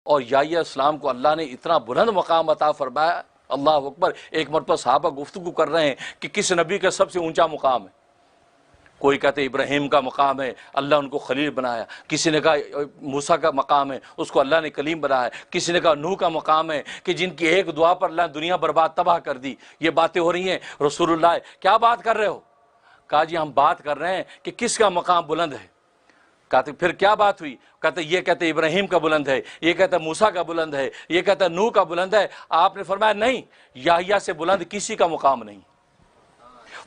اور یحییٰ السلام کو اللہ نے اتنا بلند مقام عطا فرمایا. اللہ اکبر. ایک مرتبہ صحابہ گفتگو کر رہے ہیں کہ کس نبی کا سب سے اونچا مقام ہے. کوئی کہتے ابراہیم کا مقام ہے، اللہ ان کو خلیل بنایا. کسی نے کہا موسیٰ کا مقام ہے، اس کو اللہ نے کلیم بنایا. کسی نے کہا نوح کا مقام ہے کہ جن کی ایک دعا پر اللہ نے دنیا برباد تباہ کر دی. یہ باتیں ہو رہی ہیں. رسول اللہ کیا بات کر رہے ہو؟ کہا جی ہم بات کر رہے ہیں کہ کس کا مقام بلند ہے. کہتے پھر کیا بات ہوئی؟ کہتے یہ کہتے ابراہیم کا بلند ہے، یہ کہتا موسیٰ کا بلند ہے، یہ کہتا نوح کا بلند ہے. آپ نے فرمایا نہیں، یحییٰ سے بلند کسی کا مقام نہیں.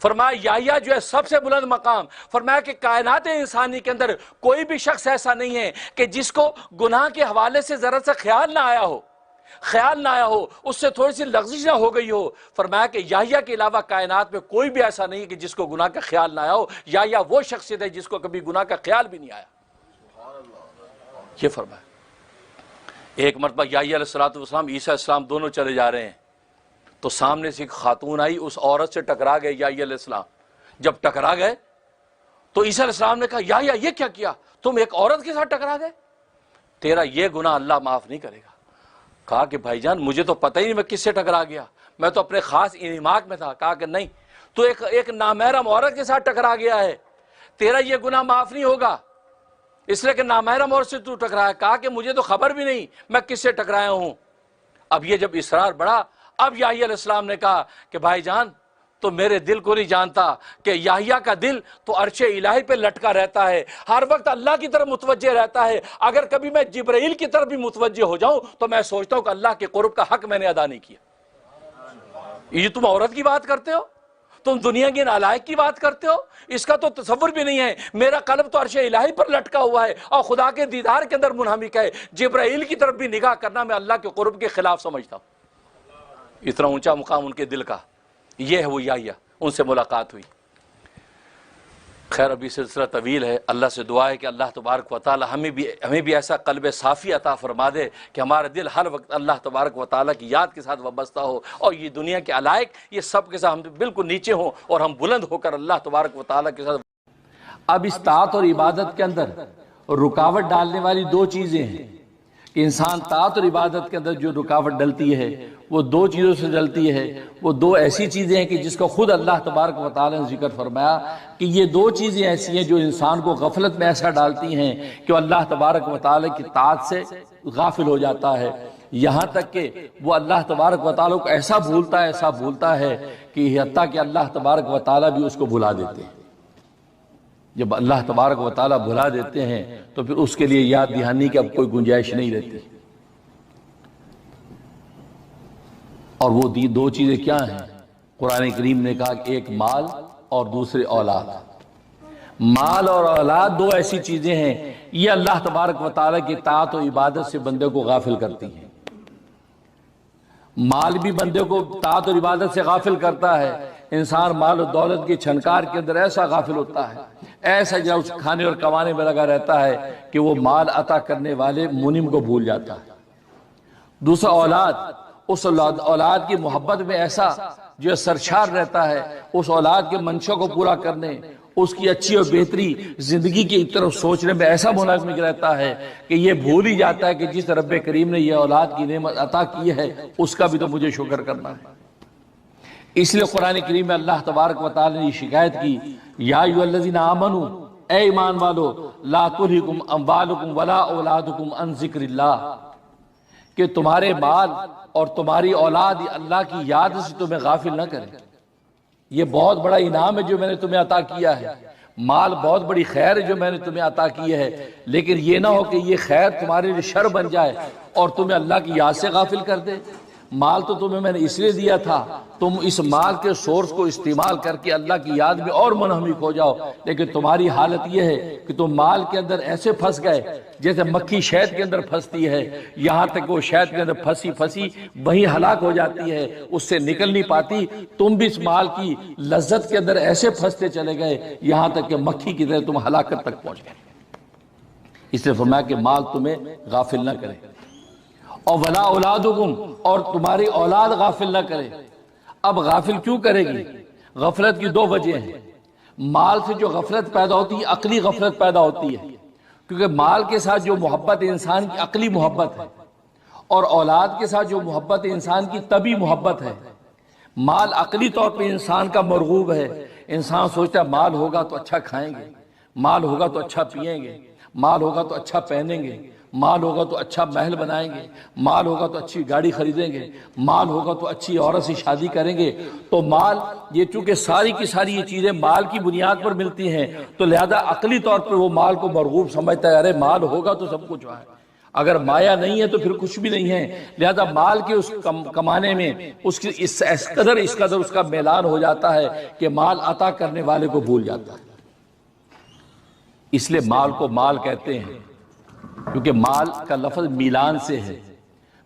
فرمایا یحییٰ جو ہے سب سے بلند مقام. فرمایا کہ کائنات انسانی کے اندر کوئی بھی شخص ایسا نہیں ہے کہ جس کو گناہ کے حوالے سے ذرا سا خیال نہ آیا ہو، اس سے تھوڑی سی لغزش نہ ہو گئی ہو. فرمایا کہ یحییٰ کے علاوہ کائنات میں کوئی بھی ایسا نہیں کہ جس کو گناہ کا خیال نہ آیا ہو. یحییٰ وہ شخصیت ہے جس کو کبھی گناہ کا خیال بھی نہیں آیا. یہ فرمایا. ایک مرتبہ یحییٰ علیہ السلام عیسیٰ علیہ السلام دونوں چلے جا رہے ہیں تو سامنے سے ایک خاتون آئی، اس عورت سے ٹکرا گئے یحییٰ علیہ السلام. جب ٹکرا گئے تو عیسیٰ علیہ السلام نے کہا یحییٰ یہ کیا کیا؟ تم ایک عورت کے ساتھ ٹکرا گئے، تیرا یہ گناہ اللہ معاف نہیں کرے گا. کہا کہ بھائی جان مجھے تو پتہ ہی نہیں میں کس سے ٹکرا گیا، میں تو اپنے خاص انہماک میں تھا. کہا کہ نہیں، تو ایک نامحرم عورت کے ساتھ ٹکرا گیا ہے، تیرا یہ گناہ معاف نہیں ہوگا اس لیے کہ نامحرم عورت سے تو ٹکرایا. کہا کہ مجھے تو خبر بھی نہیں میں کس سے ٹکرایا ہوں. اب یہ جب اصرار بڑھا، اب یحییٰ علیہ السلام نے کہا کہ بھائی جان تو میرے دل کو نہیں جانتا کہ یحییٰ کا دل تو عرش الہی پہ لٹکا رہتا ہے، ہر وقت اللہ کی طرف متوجہ رہتا ہے. اگر کبھی میں جبرائیل کی طرف بھی متوجہ ہو جاؤں تو میں سوچتا ہوں کہ اللہ کے قرب کا حق میں نے ادا نہیں کیا. یہ تم عورت کی بات کرتے ہو، تم دنیا کی نالائق کی بات کرتے ہو، اس کا تو تصور بھی نہیں ہے. میرا قلب تو عرش الہی پر لٹکا ہوا ہے اور خدا کے دیدار کے اندر منہمک ہے. جبرائیل کی طرف بھی نگاہ کرنا میں اللہ کے قرب کے خلاف سمجھتا ہوں. اتنا اونچا مقام ان کے دل کا. یہ ہے وہ یحییٰ، ان سے ملاقات ہوئی. خیر ابھی سلسلہ طویل ہے. اللہ سے دعا ہے کہ اللہ تبارک و تعالی ہمیں بھی ایسا قلب صافی عطا فرما دے کہ ہمارا دل ہر وقت اللہ تبارک و تعالی کی یاد کے ساتھ وابستہ ہو، اور یہ دنیا کے علائق یہ سب کے ساتھ ہم بالکل نیچے ہوں اور ہم بلند ہو کر اللہ تبارک و تعالی کے ساتھ. اب اس طاعت اور عبادت کے اندر رکاوٹ ڈالنے والی دو چیزیں ہیں کہ انسان طاعت اور عبادت کے اندر جو رکاوٹ ڈلتی ہے وہ دو چیزوں سے ڈلتی ہے. وہ دو ایسی چیزیں ہیں کہ جس کو خود اللہ تبارک و تعالی نے ذکر فرمایا کہ یہ دو چیزیں ایسی ہیں جو انسان کو غفلت میں ایسا ڈالتی ہیں کہ وہ اللہ تبارک و تعالی کی طاعت سے غافل ہو جاتا ہے، یہاں تک کہ وہ اللہ تبارک و تعالی کو ایسا بھولتا ہے کہ حتیٰ کہ اللہ تبارک و تعالی بھی اس کو بھلا دیتے ہیں. جب اللہ تبارک و تعالی بھلا دیتے ہیں تو پھر اس کے لیے یاد دہانی کی اب کوئی گنجائش نہیں رہتی. اور وہ دو چیزیں کیا ہیں؟ قرآن کریم نے کہا کہ ایک مال اور دوسرے اولاد. مال اور اولاد دو ایسی چیزیں ہیں یہ اللہ تبارک و تعالی کی طاعت و عبادت سے بندے کو غافل کرتی ہیں. مال بھی بندے کو طاعت اور عبادت سے غافل کرتا ہے. انسان مال و دولت کی چھنکار کے اندر ایسا غافل ہوتا ہے، ایسا جو اس کھانے اور کمانے میں لگا رہتا ہے کہ وہ مال عطا کرنے والے منعم کو بھول جاتا ہے. دوسرا اولاد، اس اولاد کی محبت میں ایسا جو سرشار رہتا ہے، اس اولاد کے منشا کو پورا کرنے، اس کی اچھی اور بہتری زندگی کی طرف سوچنے میں ایسا منہمک رہتا ہے کہ یہ بھول ہی جاتا ہے کہ جس رب کریم نے یہ اولاد کی نعمت عطا کی ہے اس کا بھی تو مجھے شکر کرنا ہے. اس لیے قرآن کریم میں اللہ تبارک و تعالی نے شکایت کی، یا ایھا الذین آمنوا، اے ایمان والو، لا تلھکم اموالکم ولا اولادکم عن ذکر اللہ، کہ تمہارے مال اور تمہاری اولاد اللہ کی یاد سے تمہیں غافل نہ کرے. یہ بہت بڑا انعام ہے جو میں نے تمہیں عطا کیا ہے. مال بہت بڑی خیر ہے جو میں نے تمہیں عطا کی ہے، لیکن یہ نہ ہو کہ یہ خیر تمہارے لیے شر بن جائے اور تمہیں اللہ کی یاد سے غافل کر دے. مال تو تمہیں میں نے اس لیے دیا تھا تم اس مال کے سورس کو استعمال کر کے اللہ کی یاد میں اور منہمک ہو جاؤ، لیکن تمہاری حالت یہ ہے کہ تم مال کے اندر ایسے پھنس گئے جیسے مکھی شہد کے اندر پھنستی ہے، یہاں تک وہ شہد کے اندر پھنسی وہیں ہلاک ہو جاتی ہے، اس سے نکل نہیں پاتی. تم بھی اس مال کی لذت کے اندر ایسے پھنستے چلے گئے یہاں تک کہ مکھی کی طرح تم ہلاکت تک پہنچ گئے. اس لیے فرمایا کہ مال تمہیں غافل نہ کرے، اور ولا اولادکم، اور تمہاری اولاد غافل نہ کرے. اب غافل کیوں کرے گی؟ غفلت کی دو وجہ ہیں. مال سے جو غفلت پیدا ہوتی ہے عقلی غفلت پیدا ہوتی ہے، کیونکہ مال کے ساتھ جو محبت انسان کی عقلی محبت ہے، اور اولاد کے ساتھ جو محبت انسان کی طبی محبت ہے۔ مال عقلی طور پہ انسان کا مرغوب ہے، انسان سوچتا ہے مال ہوگا تو اچھا کھائیں گے، مال ہوگا تو اچھا پئیں گے، مال ہوگا تو اچھا پہنیں گے، مال ہوگا تو اچھا محل بنائیں گے، مال ہوگا تو اچھی گاڑی خریدیں گے، مال ہوگا تو اچھی عورت سے شادی کریں گے۔ تو مال، یہ چونکہ ساری کی ساری یہ چیزیں مال کی بنیاد پر ملتی ہیں، تو لہذا عقلی طور پر وہ مال کو مرغوب سمجھتا ہے، ارے مال ہوگا تو سب کچھ ہے، اگر مایا نہیں ہے تو پھر کچھ بھی نہیں ہے۔ لہذا مال کے اس کمانے میں اس کی اس قدر اس کا میلان ہو جاتا ہے کہ مال عطا کرنے والے کو بھول جاتا ہے۔ اس لیے مال کو مال کہتے ہیں، کیونکہ مال کا لفظ میلان سے ہے۔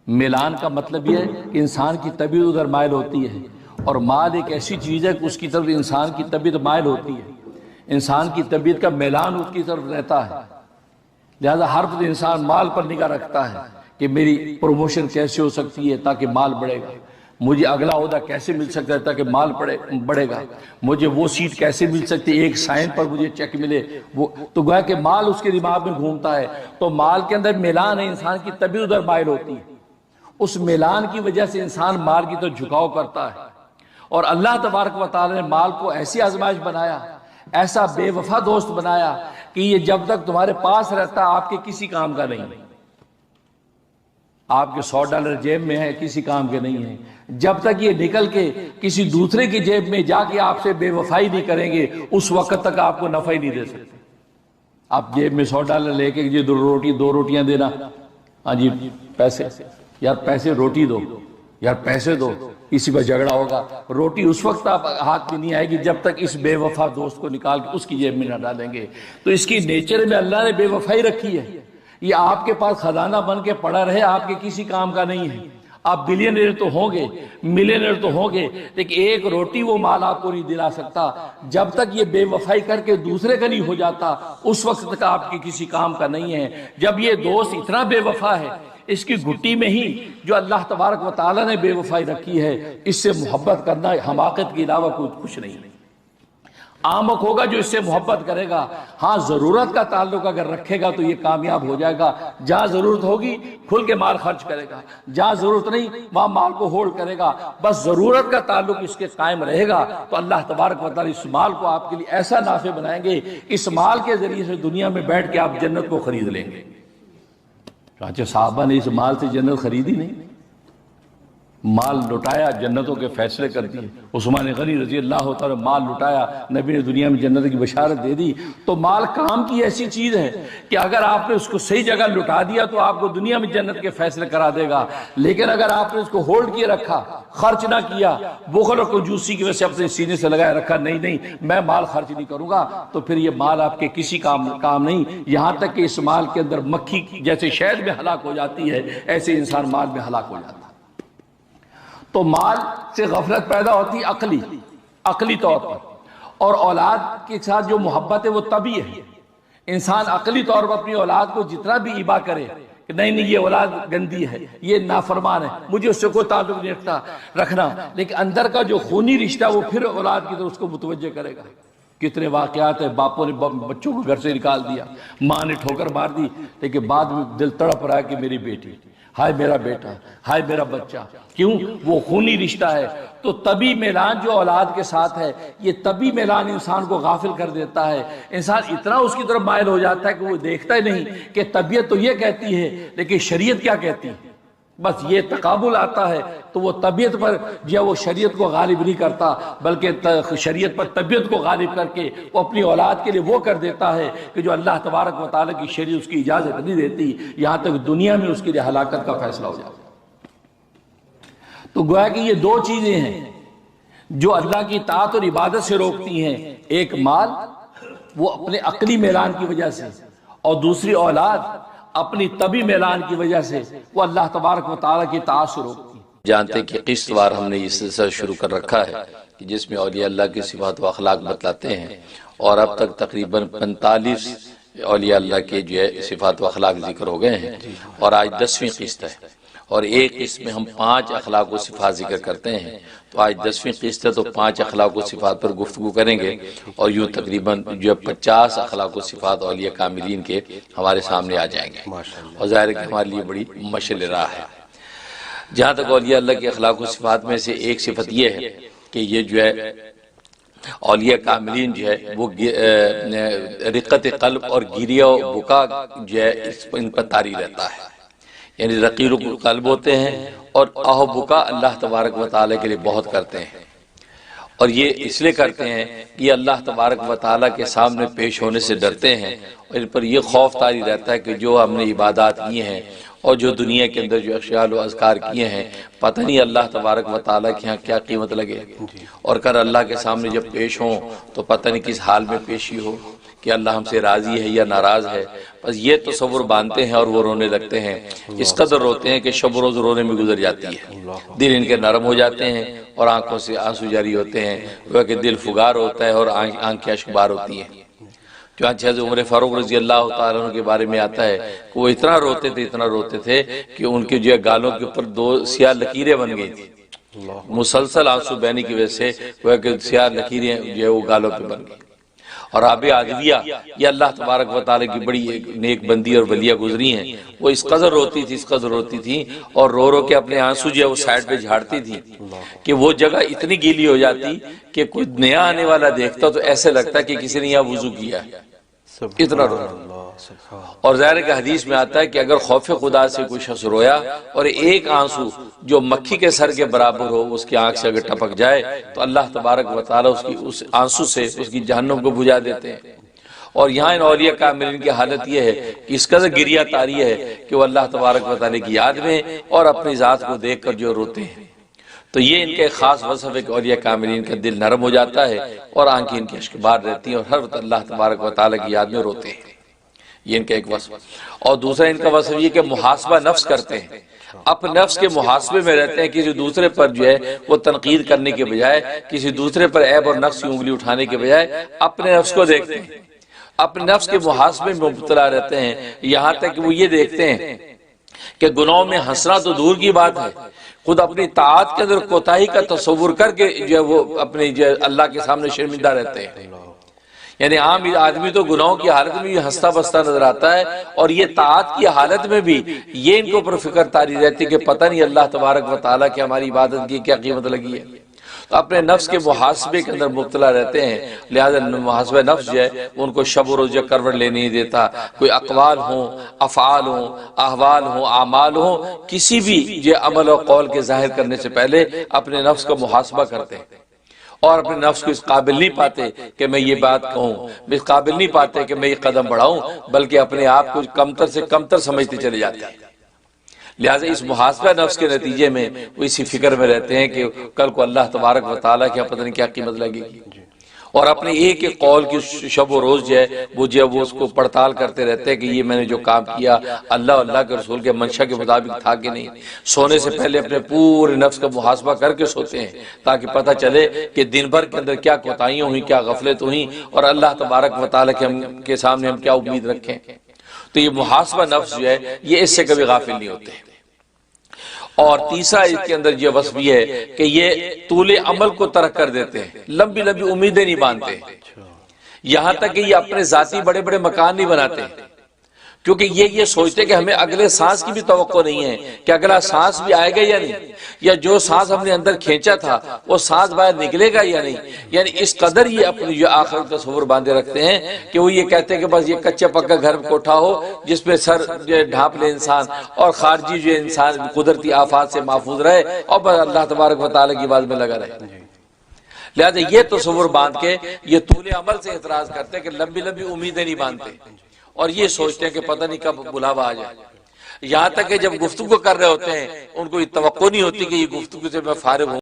میلان کا مطلب یہ ہے کہ انسان کی طبیعت ادھر مائل ہوتی ہے، اور مال ایک ایسی چیز ہے کہ اس کی طرف انسان کی طبیعت مائل ہوتی ہے، انسان کی طبیعت کا میلان اس کی طرف رہتا ہے۔ لہذا ہر وقت انسان مال پر نگاہ رکھتا ہے کہ میری پروموشن کیسے ہو سکتی ہے تاکہ مال بڑھے گا، مجھے اگلا عہدہ کیسے مل سکتا ہے تاکہ مال بڑھے گا، مجھے وہ سیٹ کیسے مل سکتی ہے، ایک سائن پر مجھے چیک ملے، وہ تو گویا کہ مال اس کے دماغ میں گھومتا ہے۔ تو مال کے اندر میلان ہے، انسان کی طبیعت ادھر مائل ہوتی ہے، اس میلان کی وجہ سے انسان مال کی طرف جھکاؤ کرتا ہے۔ اور اللہ تبارک و تعالی نے مال کو ایسی آزمائش بنایا، ایسا بے وفا دوست بنایا کہ یہ جب تک تمہارے پاس رہتا آپ کے کسی کام کا نہیں، آپ کے $100 جیب میں ہے کسی کام کے نہیں ہے، جب تک یہ نکل کے کسی دوسرے کی جیب میں جا کے آپ سے بے وفائی نہیں کریں گے، اس وقت تک آپ کو نفع ہی نہیں دے سکتے۔ آپ جیب میں $100 لے کے یہ 2 روٹیاں دینا، ہاں جی پیسے، یار پیسے روٹی دو، یار پیسے دو، اسی پر جھگڑا ہوگا۔ روٹی اس وقت آپ ہاتھ میں نہیں آئے گی جب تک اس بے وفا دوست کو نکال کے اس کی جیب میں نہ ڈالیں گے۔ تو اس کی نیچر میں اللہ نے بے وفائی رکھی ہے، یہ آپ کے پاس خزانہ بن کے پڑا رہے، آپ کے کسی کام کا نہیں ہے۔ آپ بلینئر تو ہوں گے، ملینئر تو ہوں گے، لیکن ایک روٹی وہ مال آپ کو نہیں دلا سکتا جب تک یہ بے وفائی کر کے دوسرے کا نہیں ہو جاتا، اس وقت تک آپ کی کسی کام کا نہیں ہے۔ جب یہ دوست اتنا بے وفا ہے، اس کی گھٹی میں ہی جو اللہ تبارک و تعالیٰ نے بے وفائی رکھی ہے، اس سے محبت کرنا حماقت کے علاوہ کچھ نہیں۔ آمق ہوگا جو اس سے محبت کرے گا، ہاں ضرورت کا تعلق اگر رکھے گا تو یہ کامیاب ہو جائے گا۔ جہاں ضرورت ہوگی کھل کے مال خرچ کرے گا، جہاں ضرورت نہیں وہاں مال کو ہولڈ کرے گا۔ بس ضرورت کا تعلق اس کے قائم رہے گا تو اللہ تبارک و تعالیٰ اس مال کو آپ کے لیے ایسا نافع بنائیں گے، اس مال کے ذریعے سے دنیا میں بیٹھ کے آپ جنت کو خرید لیں گے۔ چنانچہ صحابہ نے اس مال سے جنت خریدی نہیں، مال لٹایا جنتوں کے فیصلے کرتی ہے۔ عثمان غنی رضی اللہ تعالیٰ مال لٹایا، نبی نے دنیا میں جنت کی بشارت دے دی۔ تو مال کام کی ایسی چیز ہے کہ اگر آپ نے اس کو صحیح جگہ لٹا دیا تو آپ کو دنیا میں جنت کے فیصلے کرا دے گا، لیکن اگر آپ نے اس کو ہولڈ کیے رکھا، خرچ نہ کیا، بخل اور کنجوسی کی وجہ سے اپنے سینے سے لگائے رکھا، نہیں میں مال خرچ نہیں کروں گا، تو پھر یہ مال آپ کے کسی کام نہیں، یہاں تک کہ اس مال کے اندر مکھی جیسے شہد میں ہلاک ہو جاتی ہے، ایسے انسان مال میں ہلاک ہو جاتا ہے۔ تو مال سے غفلت پیدا ہوتی عقلی طور پر، اور اولاد کے ساتھ جو محبت ہے وہ طبعی ہے۔ انسان عقلی طور پر اپنی اولاد کو جتنا بھی ابا کرے کہ نہیں یہ اولاد گندی ہے، یہ نافرمان ہے، مجھے اس سے کوئی تعلق نہیں رکھنا، لیکن اندر کا جو خونی رشتہ وہ پھر اولاد کی طرف اس کو متوجہ کرے گا۔ کتنے واقعات ہیں، باپوں نے بچوں کو گھر سے نکال دیا، ماں نے ٹھوکر مار دی، لیکن بعد میں دل تڑپ رہا ہے کہ میری بیٹی، ہائے میرا بیٹا، ہائے میرا بچہ، کیوں؟ وہ خونی رشتہ ہے۔ تو طبی میلان جو اولاد کے ساتھ ہے، یہ طبی میلان انسان کو غافل کر دیتا ہے۔ انسان اتنا اس کی طرف مائل ہو جاتا ہے کہ وہ دیکھتا ہی نہیں کہ طبیعت تو یہ کہتی ہے لیکن شریعت کیا کہتی ہے۔ بس یہ تقابل آتا ہے تو وہ طبیعت پر وہ شریعت کو غالب نہیں کرتا، بلکہ شریعت پر طبیعت کو غالب کر کے وہ اپنی اولاد کے لیے وہ کر دیتا ہے کہ جو اللہ تبارک و تعالیٰ کی شریعت اس کی اجازت نہیں دیتی، یہاں تک دنیا میں اس کے لیے ہلاکت کا فیصلہ ہو جاتا ہے۔ تو گویا کہ یہ دو چیزیں ہیں جو اللہ کی اطاعت اور عبادت سے روکتی ہیں، ایک مال وہ اپنے عقلی میلان کی وجہ سے، اور دوسری اولاد اپنی طبی میلان کی وجہ سے وہ اللہ تبارک و تعالیٰ کی اطاعت سے روکتی ہے۔ جانتے کہ قسط وار ہم نے یہ سلسلہ شروع کر رکھا ہے کہ جس میں اولیاء اللہ کی صفات و اخلاق بتلاتے ہیں، اور اب تک تقریباً 45 اولیاء اللہ کے جو ہے صفات و اخلاق ذکر ہو گئے ہیں، اور آج 10ویں قسط ہے، اور ایک قسط میں ہم 5 اخلاق و صفات ذکر کرتے ہیں، تو آج 10ویں قسط ہے تو 5 اخلاق و صفات پر گفتگو کریں گے، اور یوں تقریباً جو 50 اخلاق و صفات اولیاء کاملین کے ہمارے سامنے آ جائیں گے، اور ظاہر ہے کہ ہمارے لیے بڑی مشعل راہ ہے۔ جہاں تک اولیاء اللہ کے اخلاق و صفات میں سے ایک صفت یہ ہے کہ یہ جو ہے اولیاء کاملین جو ہے وہ رقت قلب اور گریہ و بکا جو ہے ان پر طاری رہتا ہے، یعنی رقیق قلب ہوتے ہیں اور آہ و بکا اللہ تبارک و تعالیٰ کے لیے بہت کرتے ہیں، اور یہ اس لیے کرتے ہیں کہ یہ اللہ تبارک و تعالیٰ کے سامنے پیش ہونے سے ڈرتے ہیں، اور ان پر یہ خوف طاری رہتا ہے کہ جو ہم نے عبادات کی ہیں اور جو دنیا کے اندر جو اشیاء و اذکار کیے ہیں پتہ نہیں اللہ تبارک و تعالیٰ کے ہاں کیا قیمت لگے، اور کل اللہ کے سامنے جب پیش ہوں تو پتہ نہیں کس حال میں پیشی ہو کہ اللہ ہم سے راضی ہے یا ناراض ہے۔ بس یہ تصور باندھتے ہیں اور وہ رونے لگتے ہیں، اس قدر روتے ہیں کہ شب و روز رونے میں گزر جاتی ہے، دل ان کے نرم ہو جاتے ہیں اور آنکھوں سے آنسو جاری ہوتے ہیں، وہ کہ دل فگار ہوتا ہے اور آنکھیں اشکبار ہوتی ہیں۔ چنانچہ حضرت عمر فاروق رضی اللہ تعالیٰ عنہ کے بارے میں آتا ہے کہ وہ اتنا روتے تھے کہ ان کے جو گالوں کے اوپر 2 سیاہ لکیریں بن گئی تھی، مسلسل آنسو بہنے کی وجہ سے وہ کہ سیاہ لکیریں جو ہے وہ گالوں پہ بن گئی۔ اور رابعہ عدویہ یہ اللہ تبارک و تعالیٰ کی بڑی ایک نیک بندی اور ولیہ گزری ہیں، وہ اس قدر روتی تھی اور رو رو کے اپنے آنسو جو ہے وہ سائڈ پہ جھاڑتی تھی کہ وہ جگہ اتنی گیلی ہو جاتی کہ کوئی نیا آنے والا دیکھتا تو ایسے لگتا کہ کسی نے یہاں وضو کیا ہے، اتنا رو۔ اور ظاہر کہ حدیث میں آتا ہے کہ اگر خوف خدا سے کوئی شخص رویا اور ایک آنسو جو مکھی کے سر کے برابر ہو اس کی آنکھ سے اگر ٹپک جائے تو اللہ تبارک و تعالیٰ اس آنسو سے اس کی جہنم کو بجھا دیتے ہیں۔ اور یہاں ان اولیاء کاملین کی حالت یہ ہے کہ اس قدر گریہ طاری ہے کہ وہ اللہ تبارک و تعالیٰ کی یاد میں اور اپنی ذات کو دیکھ کر جو روتے ہیں۔ تو یہ ان کے خاص وصف ہے کہ اولیاء کاملین کا دل نرم ہو جاتا ہے اور آنکھیں ان کی اشکبار رہتی ہیں اور ہر وقت اللہ تبارک و تعالیٰ کی یاد میں روتے ہیں، یہ ان کا ایک وصف۔ اور دوسرا ان کا وصف یہ کہ محاسبہ نفس کرتے ہیں، اپنے نفس کے محاسبے میں رہتے ہیں، کسی دوسرے پر جو ہے وہ تنقید کرنے کے بجائے، کسی دوسرے پر عیب اور نقص کی انگلی اٹھانے کے بجائے اپنے نفس کو دیکھتے ہیں، اپنے نفس کے محاسبے میں مبتلا رہتے ہیں، یہاں تک کہ وہ یہ دیکھتے ہیں کہ گناہوں میں ہنسنا تو دور کی بات ہے، خود اپنی طاعت کے اندر کوتاہی کا تصور کر کے جو ہے وہ اپنے جو اللہ کے سامنے شرمندہ رہتے ہیں۔ یعنی عام آدمی تو گناہوں کی حالت میں یہ ہنستا بستا نظر آتا ہے، اور یہ طاعت کی حالت میں بھی یہ ان کے اوپر فکر طاری رہتی ہے کہ پتہ نہیں اللہ تبارک و تعالیٰ کی ہماری عبادت کی کیا قیمت لگی ہے۔ تو اپنے نفس کے محاسبے کے اندر مبتلا رہتے ہیں، لہذا محاسبہ نفس جو ہے ان کو شب و روز جو کروٹ لینے نہیں دیتا، کوئی اقوال ہوں، افعال ہوں، احوال ہوں، اعمال ہوں، کسی بھی جو عمل و قول کے ظاہر کرنے سے پہلے اپنے نفس کا محاسبہ کرتے ہیں، اور اپنے نفس کو اس قابل نہیں پاتے کہ میں یہ بات کہوں، اس قابل نہیں پاتے کہ میں یہ قدم بڑھاؤں، بلکہ اپنے آپ کو کمتر سے کمتر سمجھتے چلے جاتے ہیں۔ لہٰذا اس محاسبہ نفس کے نتیجے میں وہ اسی فکر میں رہتے ہیں کہ کل کو اللہ تبارک و تعالیٰ کی پتہ نہیں کیا قیمت لگے گی، اور اپنے ایک ایک قول کی شب و روز جو ہے وہ اس کو پڑتال کرتے رہتے ہیں کہ یہ میں نے جو کام کیا اللہ اللہ کے رسول کے منشا کے مطابق تھا کہ نہیں۔ سونے سے پہلے اپنے پورے نفس کا محاسبہ کر کے سوتے ہیں تاکہ پتہ چلے کہ دن بھر کے اندر کیا کوتاہیاں ہوئیں، کیا غفلت ہوئیں، اور اللہ تبارک و تعالیٰ کے سامنے ہم کیا امید رکھیں۔ تو یہ محاسبہ نفس جو ہے یہ اس سے کبھی غافل نہیں ہوتے۔ اور تیسرا اس کے اندر یہ وصف یہ ہے کہ یہ طول عمل کو ترک کر دیتے ہیں، لمبی لمبی امیدیں نہیں باندھتے، یہاں تک کہ یہ اپنے ذاتی بڑے بڑے مکان نہیں بناتے، کیونکہ یہ سوچتے کہ ہمیں اگلے سانس کی بھی توقع نہیں ہے کہ اگلا سانس بھی آئے گا یا نہیں، یا جو سانس ہم نے اندر کھینچا تھا وہ سانس باہر نکلے گا یا نہیں۔ یعنی اس قدر یہ اپنی جو آخرت کا تصور باندھے رکھتے ہیں کہ وہ یہ کہتے ہیں کہ بس یہ کچا پکا گھر کوٹھا ہو جس پہ سر ڈھانپ لے انسان، اور خارجی جو انسان قدرتی آفات سے محفوظ رہے، اور بس اللہ تبارک و تعالیٰ کی بات میں لگا رہے۔ لہذا یہ تصور باندھ کے یہ طول عمل سے اعتراض کرتے ہیں کہ لمبی لمبی امیدیں نہیں باندھتے، اور یہ سوچتے ہیں کہ پتہ نہیں کب بلاوا آ جائے۔ یہاں تک کہ جب گفتگو کر رہے ہوتے ہیں ان کو یہ توقع نہیں ہوتی کہ یہ گفتگو سے میں فارغ ہوں۔